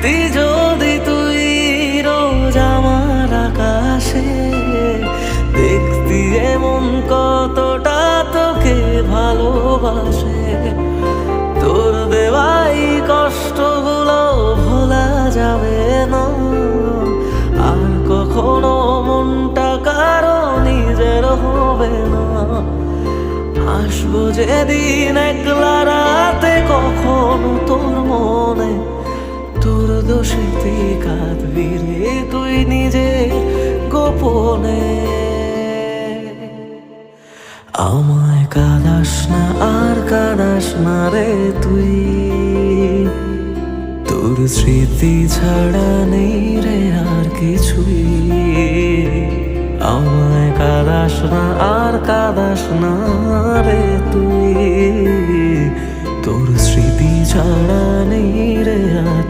দেখতি যদি তুই রোজ আমার আকাশে, দেখতি এমন কতটা তোকে ভালোবাসে। তোর দেওয়াই কষ্টগুলো ভোলা যাবে না, আর কখনো মনটা কারো নিজের হবে না। আসবো যেদিন একলা রাতে কখনো তোর মনে, তোর দোষেতে কাঁদবি রে তুই নিজে গোপনে। আমায় কাঁদাস না আর কাঁদাস না রে তুই, তোর স্মৃতি ছাড়া নেই রে আর কিছুই। আমায় কাঁদাস না আর কাঁদাস না রে তুই, তোর স্মৃতি ছাড়া নেই রে আর